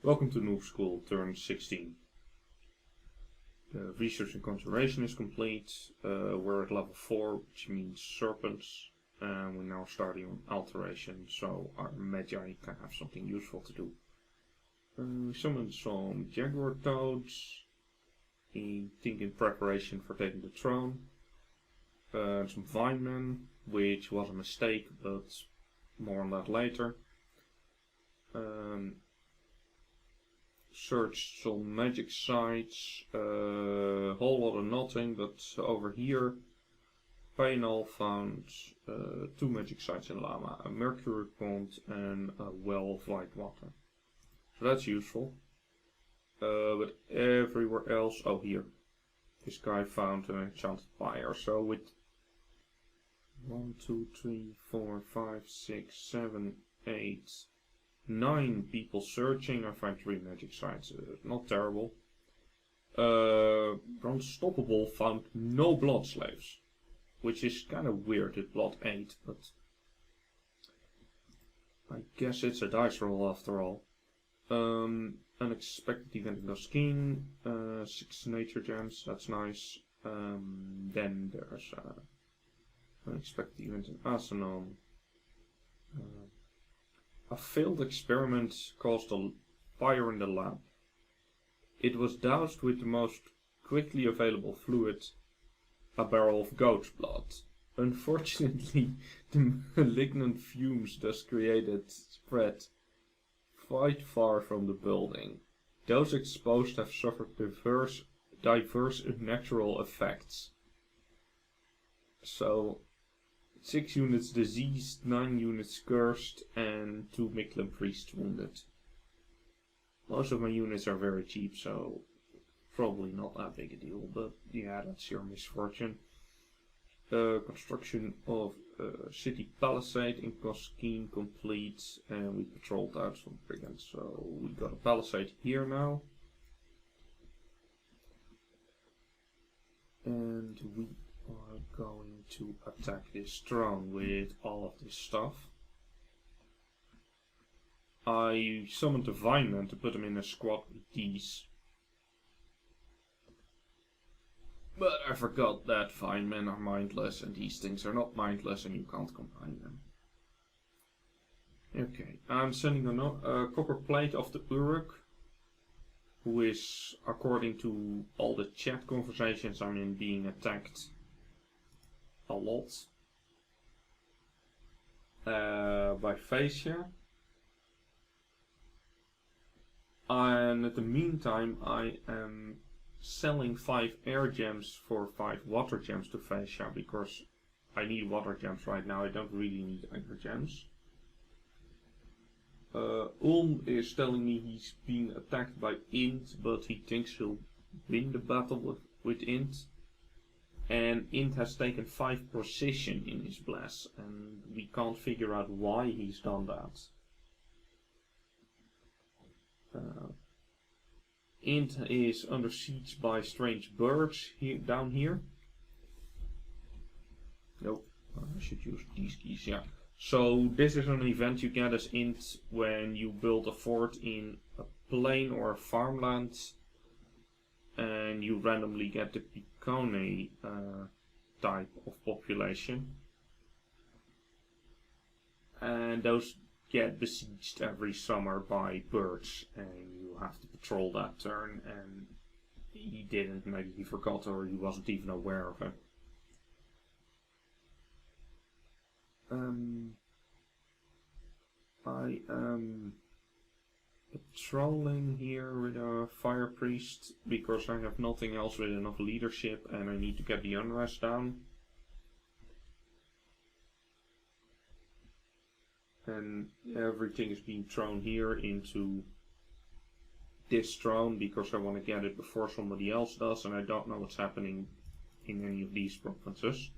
Welcome to Noob School, turn 16. The research and conjuration is complete. We're at level 4, which means serpents. And we're now starting on alteration, so our magi can have something useful to do. We summoned some jaguar toads, in preparation for taking the throne. Some vinemen, which was a mistake, but more on that later. Searched some magic sites, a whole lot of nothing, but over here Painal found 2 magic sites in Lama, a mercury pond and a well of white water. So that's useful. But everywhere else, oh here, this guy found an enchanted fire. So with 1, 2, 3, 4, 5, 6, 7, 8, 9 people searching, I find 3 magic sites. Not terrible. Unstoppable found no blood slaves, which is kind of weird at blood 8, but I guess it's a dice roll after all. Unexpected event in Goskin, 6 nature gems, that's nice. Then there's unexpected event in Asanon. A failed experiment caused a fire in the lab. It was doused with the most quickly available fluid, a barrel of goat's blood. Unfortunately, the malignant fumes thus created spread quite far from the building. Those exposed have suffered diverse unnatural effects. So 6 units diseased, 9 units cursed, and 2 Mictlan priests wounded. Most of my units are very cheap, so probably not that big a deal, but yeah, that's your misfortune. Construction of city palisade in Koskeen complete, and we patrolled out some brigands, so we got a palisade here now. And we are going to attack this throne with all of this stuff. I summoned the Vinemen to put them in a squad with these. But I forgot that Vinemen are mindless and these things are not mindless and you can't combine them. Okay, I'm sending a copper plate of the Uruk, who is, according to all the chat conversations I'm in, being attacked a lot by Phasia. And in the meantime I am selling 5 air gems for 5 water gems to Phasia, because I need water gems right now, I don't really need air gems. Ulm is telling me he's being attacked by Int, but he thinks he'll win the battle with Int. And Int has taken 5 precision in his blast, and we can't figure out why he's done that. Int is under siege by strange birds down here. Nope, I should use these keys, yeah. So this is an event you get as Int when you build a fort in a plain or a farmland, and you randomly get the Picone type of population. And those get besieged every summer by birds, and you have to patrol that turn, and he didn't, maybe he forgot or he wasn't even aware of it. I am patrolling here with a fire priest because I have nothing else with enough leadership and I need to get the unrest down. And everything is being thrown here into this throne because I want to get it before somebody else does, and I don't know what's happening in any of these provinces.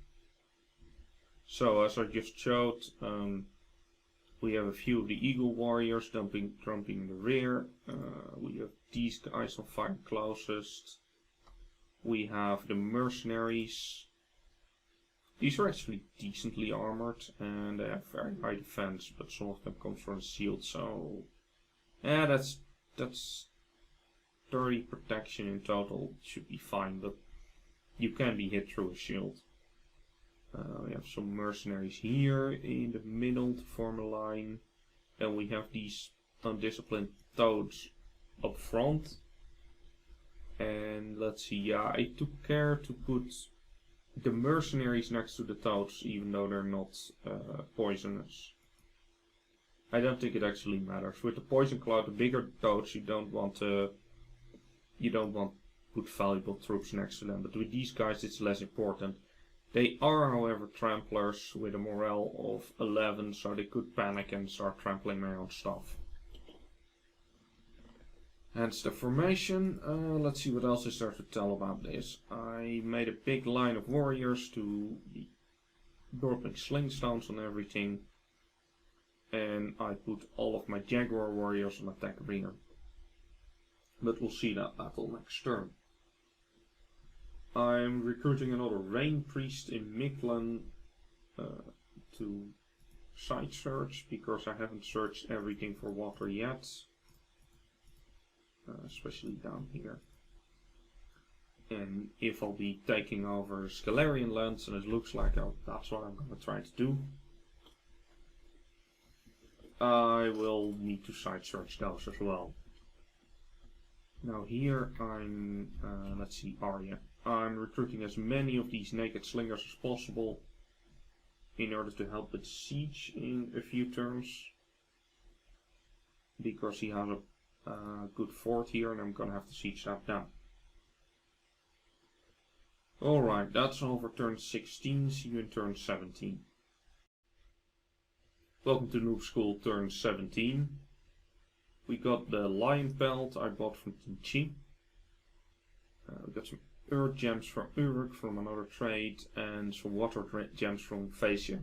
So as I just showed, we have a few of the eagle warriors jumping in the rear. We have these guys on fire closest. We have the mercenaries. These are actually decently armored and they have very high defense, but some of them come from a shield, so yeah, that's that's 30 protection in total. Should be fine, but you can be hit through a shield. We have some mercenaries here in the middle to form a line. And we have these undisciplined toads up front. And let's see, yeah, I took care to put the mercenaries next to the toads, even though they're not poisonous. I don't think it actually matters. With the poison cloud, the bigger toads, you don't want to put valuable troops next to them. But with these guys, it's less important. They are, however, tramplers with a morale of 11, so they could panic and start trampling my own stuff. Hence the formation. Let's see what else is there to tell about this. I made a big line of warriors to be dropping slingstones on everything. And I put all of my jaguar warriors on attack rear. But we'll see that battle next turn. I'm recruiting another rain priest in Mictlan to side search, because I haven't searched everything for water yet. Especially down here. And if I'll be taking over Scalarian lands, and it looks like that's what I'm going to try to do, I will need to side search those as well. Now here I'm, let's see, Arya. I'm recruiting as many of these naked slingers as possible in order to help with siege in a few turns, because he has a good fort here and I'm gonna have to siege that down. Alright, that's all for turn 16, see you in turn 17. Welcome to Noob School turn 17. We got the lion pelt I bought from Tinchi. We got some earth gems from Uruk from another trade, and some water gems from Phasia.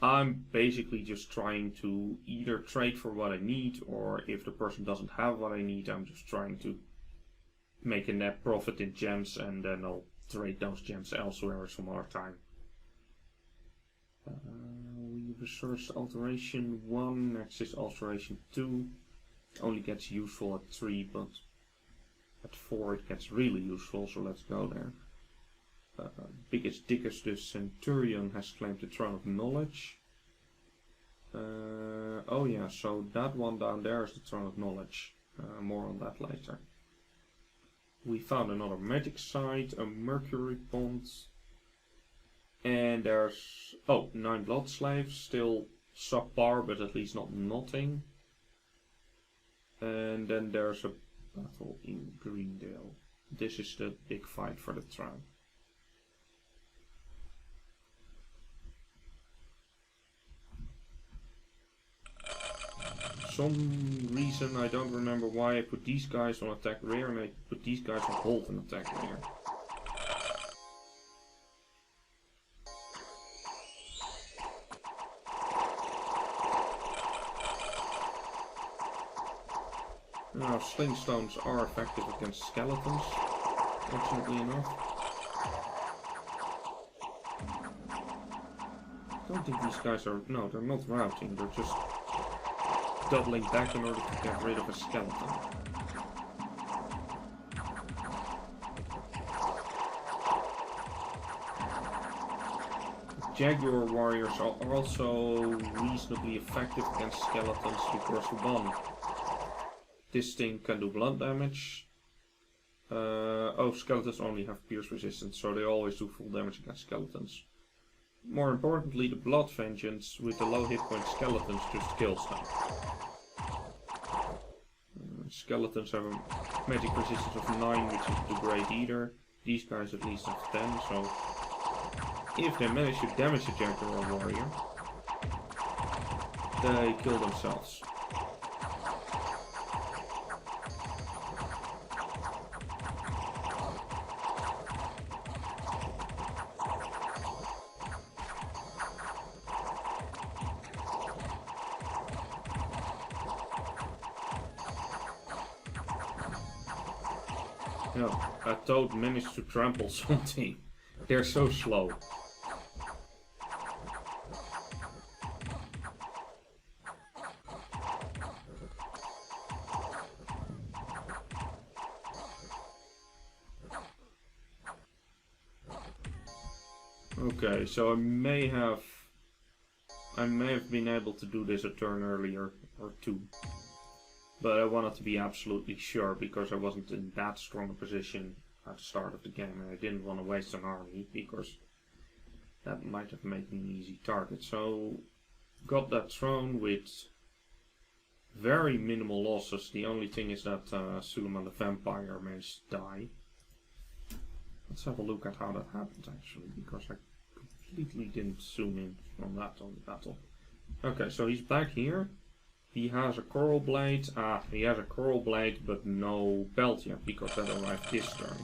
I'm basically just trying to either trade for what I need, or if the person doesn't have what I need, I'm just trying to make a net profit in gems, and then I'll trade those gems elsewhere some other time. We researched alteration 1, next is alteration 2. Only gets useful at 3, but at 4 it gets really useful, so let's go there. Biggest Dickest the Centurion has claimed the Throne of Knowledge. Oh yeah, so that one down there is the Throne of Knowledge. More on that later. We found another magic site, a mercury pond. And there's, 9 blood slaves, still subpar, but at least not nothing. And then there's a battle in Greendale. This is the big fight for the throne. Some reason, I don't remember why, I put these guys on attack rear and I put these guys on hold and attack rear. Now, slingstones are effective against skeletons, fortunately enough. I don't think these guys are, no, they're not routing, they're just doubling back in order to get rid of a skeleton. Jaguar warriors are also reasonably effective against skeletons because one, this thing can do blunt damage. Skeletons only have pierce resistance, so they always do full damage against skeletons. More importantly, the Blood Vengeance with the low hit point skeletons just kills them. Skeletons have a magic resistance of 9, which isn't too great either. These guys at least have 10, so if they manage to damage a Jaguar warrior, they kill themselves. No, a toad managed to trample something. They're so slow. Okay, so I may have been able to do this a turn earlier or two, but I wanted to be absolutely sure because I wasn't in that strong a position at the start of the game, and I didn't want to waste an army because that might have made me an easy target. So got that throne with very minimal losses. The only thing is that Suleiman the Vampire managed to die. Let's have a look at how that happened actually, because I completely didn't zoom in on that on the battle. Okay, so he's back here. He has a coral blade. He has a coral blade, but no belt yet because that arrived this turn.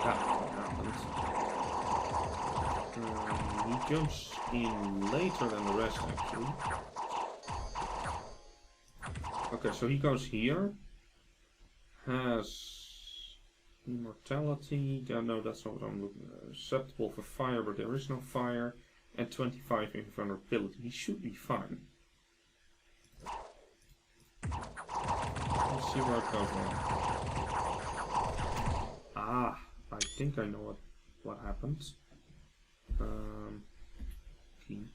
That happened. He jumps in later than the rest actually. Okay, so he goes here. Has immortality. No, that's not what I'm looking at. Susceptible for fire, but there is no fire. And 25 invulnerability. He should be fine. Let's see where it goes wrong. I think I know what happened. Okay.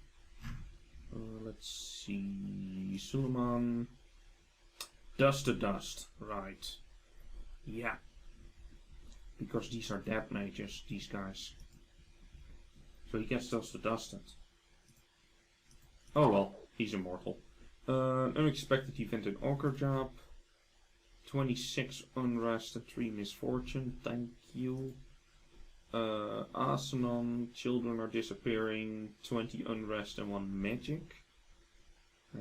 Let's see. Suleiman. Dust to dust. Right. Yeah. Because these are dead mages, these guys. So he gets dust to dusted. Oh well, he's immortal. Unexpected event in Ogre Job. 26 unrest and 3 misfortune. Thank you. Asanon, children are disappearing. 20 unrest and 1 magic.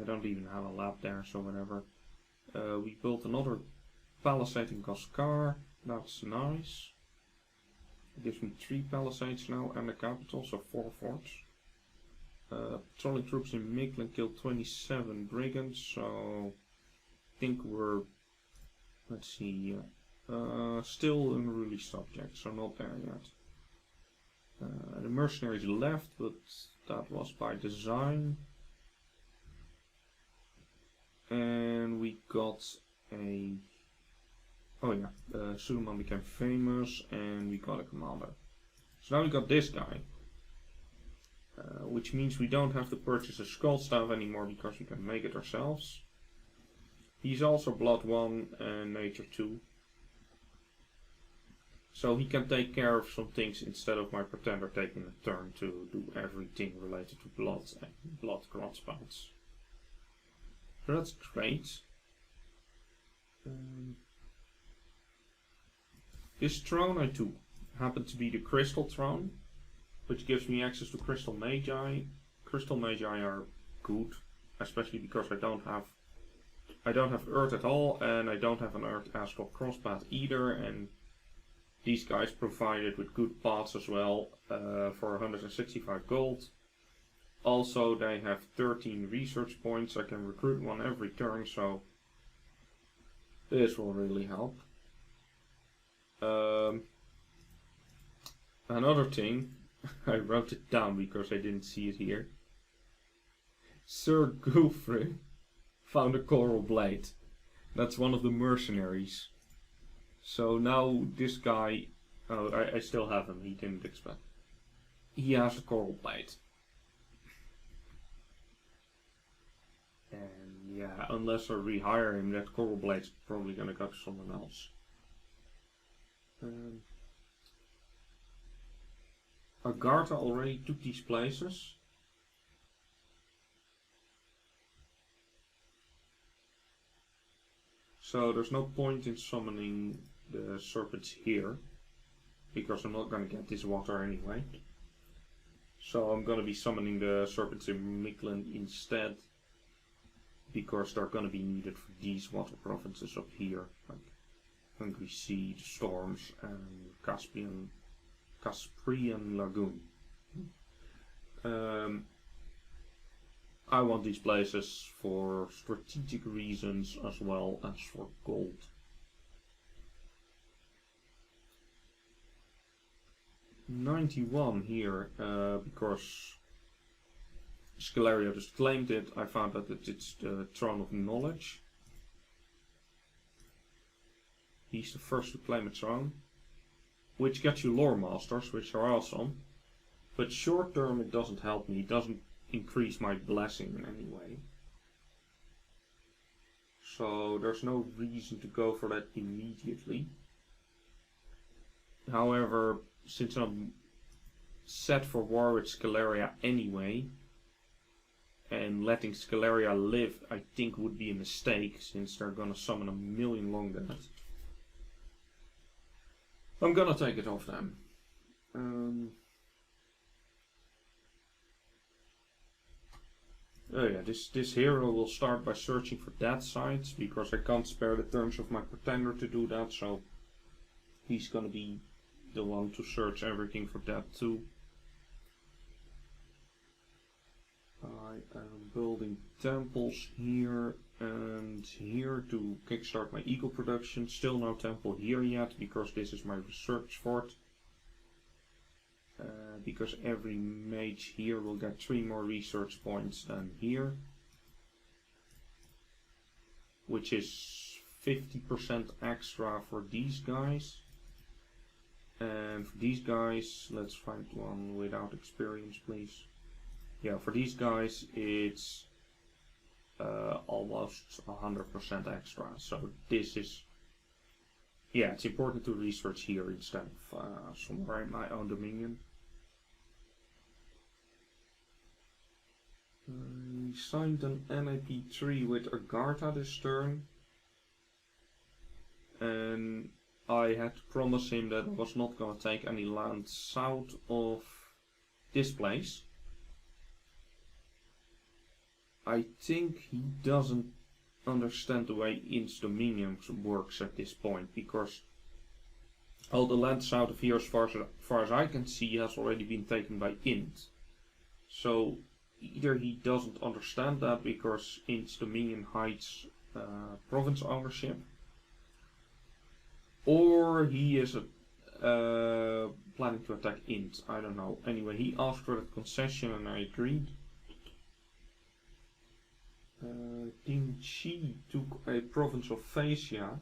I don't even have a lab there, so whatever. We built another palisade in Goskar. That's nice. It gives me 3 palisades now and a capital, so 4 forts. Patrolling troops in Mictlan killed 27 brigands, so I think we're, let's see, still unruly subject, so not there yet. The mercenaries left, but that was by design. And we got a... Oh yeah, Suleiman became famous and we got a commander. So now we got this guy. Which means we don't have to purchase a skull staff anymore because we can make it ourselves. He's also blood 1 and nature 2. So he can take care of some things instead of my pretender taking a turn to do everything related to blood and blood grot spells. So that's great. This throne I took happened to be the crystal throne, which gives me access to crystal magi. Crystal magi are good, especially because I don't have earth at all, and I don't have an earth astral crosspath either, and these guys provided with good paths as well for 165 gold. Also, they have 13 research points. I can recruit one every turn, so this will really help. Another thing, I wrote it down because I didn't see it here. Sir Gouffre found a coral blade. That's one of the mercenaries. So now this guy, oh, I still have him, he didn't expect. He has a coral blade. And yeah, unless I rehire him, that coral blade's probably gonna go to someone else. Agartha already took these places. So there's no point in summoning the serpents here, because I'm not going to get this water anyway. So I'm going to be summoning the serpents in Mictlan instead, because they're going to be needed for these water provinces up here, like Hungry Sea, the Storms, and Caspian Lagoon. I want these places for strategic reasons as well as for gold. $91 here because Scalaria just claimed it. I found that it's the Throne of Knowledge. He's the first to claim a throne, which gets you lore masters, which are awesome. But short term it doesn't help me, it doesn't increase my blessing in any way. So there's no reason to go for that immediately. However, since I'm set for war with Scaleria anyway, and letting Scaleria live I think would be a mistake, since they're gonna summon a million long dead. I'm gonna take it off them. Oh yeah, this hero will start by searching for dead sites, because I can't spare the turns of my pretender to do that, so he's gonna be the one to search everything for that too. I am building temples here and here to kickstart my eagle production. Still no temple here yet, because this is my research fort. Because every mage here will get 3 more research points than here, which is 50% extra for these guys. And for these guys, let's find one without experience, please. Yeah, for these guys it's almost 100% extra. So this is, yeah, it's important to research here instead of somewhere in my own dominion. I signed an NAP 3 with Agartha this turn, and I had to promise him that I was not going to take any land south of this place. I think he doesn't understand the way Int's dominion works at this point, because all the land south of here, as far as I can see, has already been taken by Int. So either he doesn't understand that because Int's dominion hides province ownership, or he is planning to attack Int. I don't know. Anyway, he asked for that concession and I agreed. Tinchi took a province of Phasia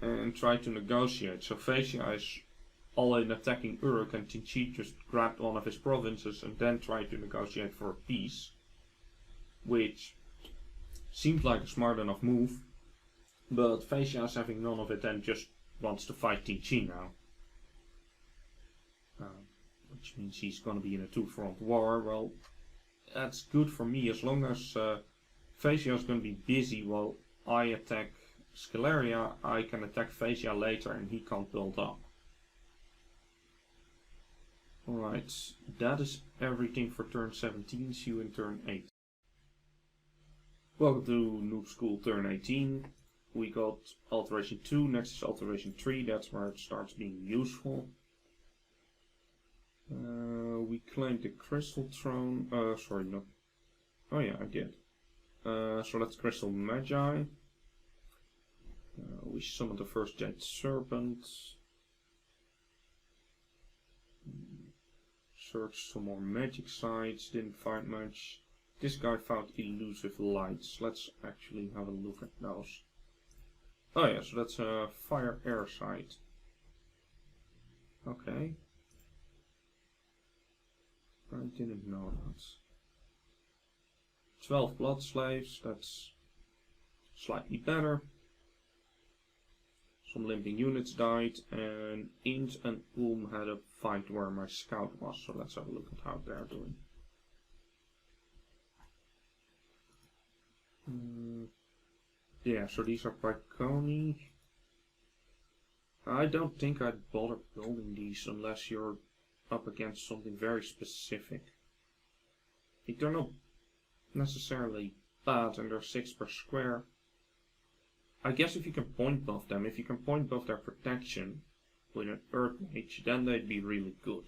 and tried to negotiate. So Phasia is all in attacking Uruk, and Tinchi just grabbed one of his provinces and then tried to negotiate for a peace, which seemed like a smart enough move, but Phasia is having none of it and just wants to fight Tinchi now. Which means he's going to be in a 2-front war. Well, that's good for me, as long as Phasia is going to be busy while I attack Scaleria. I can attack Phasia later and he can't build up. Alright, that is everything for turn 17. See you in turn 8. Welcome to Noob School turn 18. We got alteration 2, next is alteration 3, that's where it starts being useful. We claimed the crystal throne, sorry, no. Oh yeah, I did. So that's crystal magi. We summoned the first jade serpent. Searched some more magic sites, didn't find much. This guy found elusive lights. Let's actually have a look at those. Oh yeah, so that's a fire air site. Okay. I didn't know that. 12 blood slaves, that's slightly better. Some limping units died, and Int and had a fight where my scout was, so let's have a look at how they're doing. Yeah, so these are Piconi. I don't think I'd bother building these unless you're up against something very specific. They're not necessarily bad, and they're 6 per square. I guess if you can point buff them, if you can point buff their protection with an Earth Mage, then they'd be really good.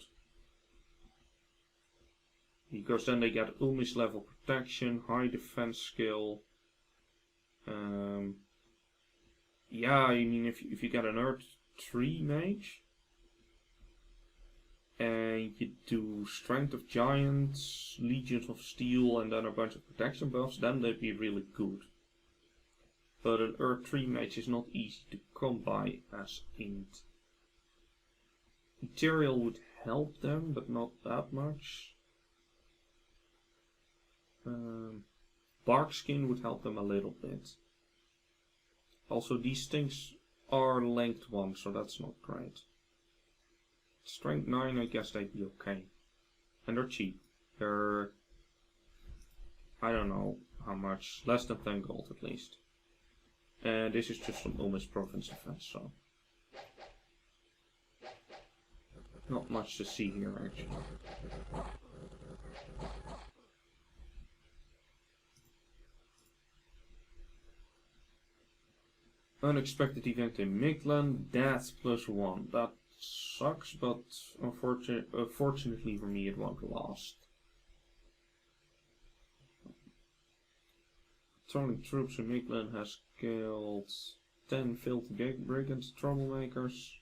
Because then they get Ulmis level protection, high defense skill. Yeah, I mean, if you get an Earth 3 Mage, and you do Strength of Giants, Legions of Steel, and then a bunch of protection buffs, then they'd be really good. But an Earth 3 mage is not easy to come by as int. Ethereal would help them, but not that much. Bark skin would help them a little bit. Also, these things are length 1, so that's not great. Strength 9, I guess they'd be okay. And they're cheap. They're, I don't know how much, less than 10 gold at least. And this is just from Ulmis province defense, so not much to see here actually. Unexpected event in Mictlan, death +1. That sucks, but unfortunately for me it won't last. Patrolling troops in Mictlan has killed 10 filthy brigands, troublemakers.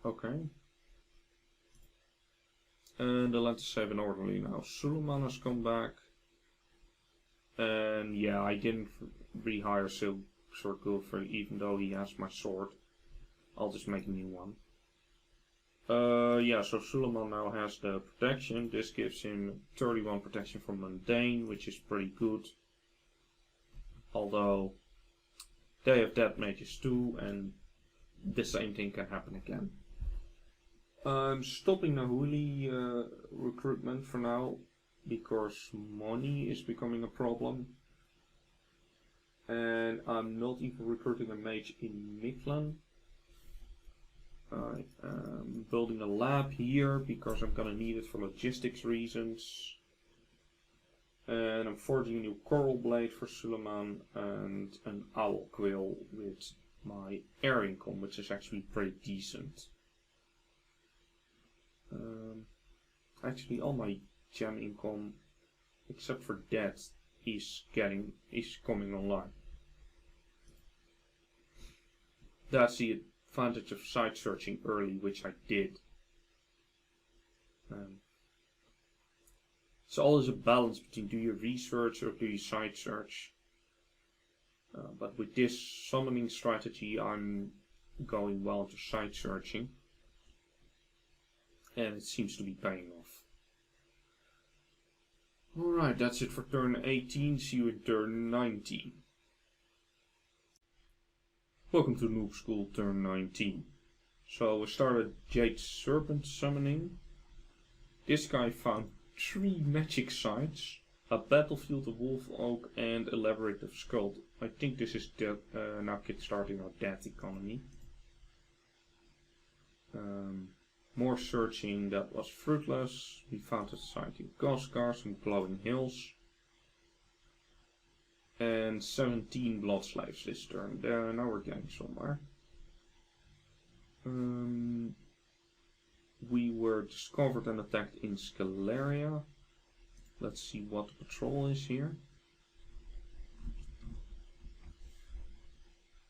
Okay. And the land is safe and orderly now. Suleiman has come back. And yeah, I didn't rehire Sword Guilford even though he has my sword. I'll just make a new one. Yeah, so Suleiman now has the protection. This gives him 31 protection from mundane, which is pretty good. Although they have dead mages too, and the same thing can happen again. I'm stopping Nahuli recruitment for now because money is becoming a problem. And I'm not even recruiting a mage in Mictlan. I am building a lab here because I'm gonna need it for logistics reasons. And I'm forging a new coral blade for Suleiman and an owl quill with my air income, which is actually pretty decent. Actually, all my gem income, except for that, is coming online. That's the advantage of site searching early, which I did. It's always a balance between do you research or do you site search. But with this summoning strategy, I'm going well into site searching. And it seems to be paying off. Alright, that's it for turn 18. See you in turn 19. Welcome to Noob School turn 19. So we started Jade Serpent summoning. This guy found 3 magic sites, a battlefield of Wolf Oak and a labyrinth of Skull. I think this is now kickstarting our death economy. More searching that was fruitless. We found a society of Ghostgars and glowing hills. And 17 blood slaves this turn. Now we're getting somewhere. We were discovered and attacked in Scaleria. Let's see what the patrol is here.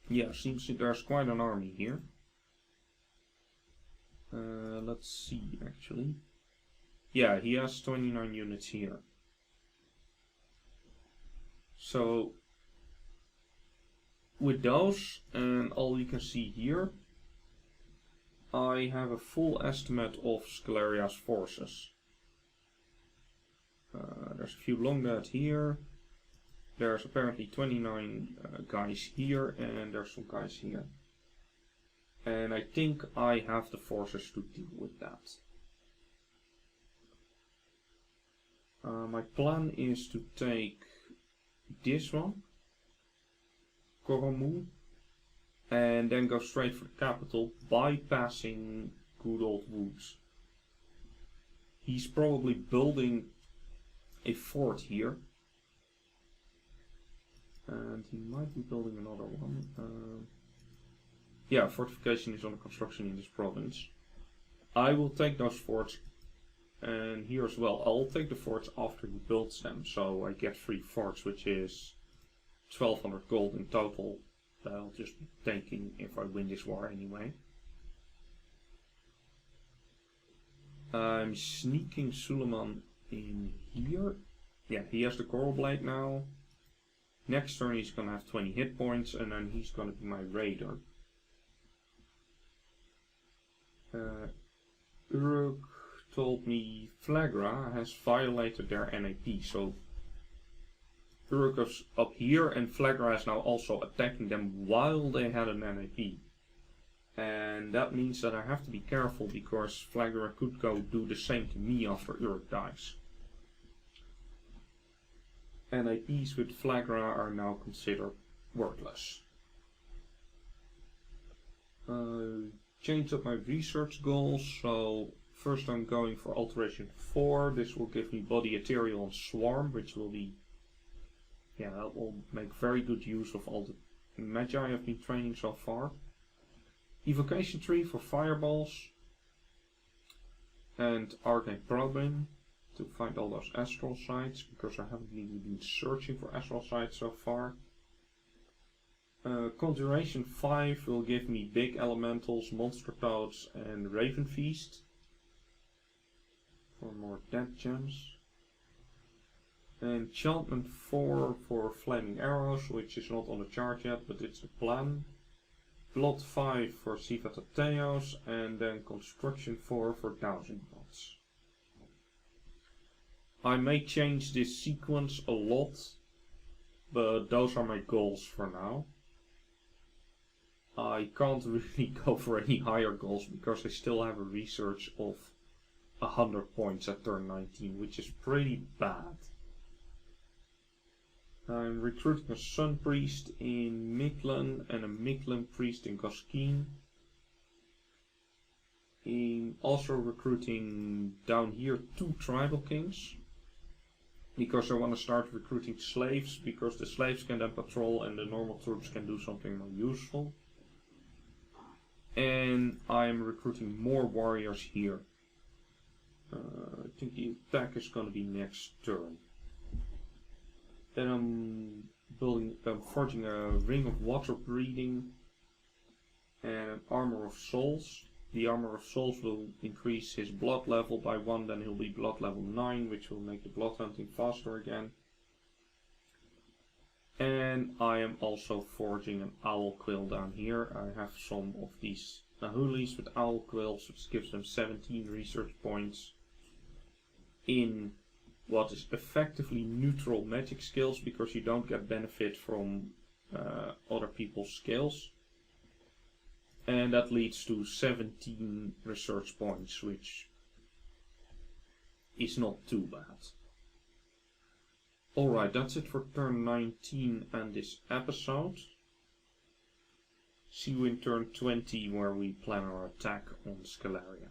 Yeah, seems like there's quite an army here. Let's see actually. Yeah, he has 29 units here. So with those and all you can see here, I have a full estimate of Scaleria's forces. There's a few long dead here. There's apparently 29 guys here and there's some guys here. And I think I have the forces to deal with that. My plan is to take this one, Koromu, and then go straight for the capital, bypassing good old Woods. He's probably building a fort here. And he might be building another one. Yeah, fortification is under construction in this province. I will take those forts and here as well. I'll take the forts after he builds them. So I get 3 forts, which is 1200 gold in total. That I'll just be taking if I win this war anyway. I'm sneaking Suleiman in here. Yeah, he has the coral blade now. Next turn he's gonna have 20 hit points, and then he's gonna be my raider. Uruk told me Flagra has violated their NAP, so Uruk is up here and Flagra is now also attacking them while they had an NAP. And that means that I have to be careful because Flagra could go do the same to me after Uruk dies. NAPs with Flagra are now considered worthless. Change up my research goals, so first I'm going for Alteration 4. This will give me Body Ethereal and Swarm, which will be, yeah, that will make very good use of all the Magi I've been training so far. Evocation Tree for Fireballs, and Arcane Probing to find all those astral sites, because I haven't really been searching for astral sites so far. Conjuration 5 will give me Big Elementals, Monster Toads and Raven Feast for more dead gems. Enchantment 4 for Flaming Arrows, which is not on the chart yet, but it's the plan. Plot 5 for Sivatateos, and then Construction 4 for Dowsing Rods. I may change this sequence a lot, but those are my goals for now. I can't really go for any higher goals because I still have a research of 100 points at turn 19, which is pretty bad. I'm recruiting a Sun Priest in Mictlan and a Mictlan Priest in Goskeen. Also recruiting down here 2 Tribal Kings, because I want to start recruiting slaves, because the slaves can then patrol and the normal troops can do something more useful. And I'm recruiting more warriors here. I think the attack is going to be next turn. Then I'm forging a Ring of Water Breathing and an Armor of Souls. The Armor of Souls will increase his blood level by 1, then he'll be blood level 9, which will make the blood hunting faster again. And I am also forging an Owl Quill down here. I have some of these Nahulis with Owl Quills, which gives them 17 research points in what is effectively neutral magic skills, because you don't get benefit from other people's skills. And that leads to 17 research points, which is not too bad. Alright, that's it for turn 19 and this episode. See you in turn 20, where we plan our attack on Scalaria.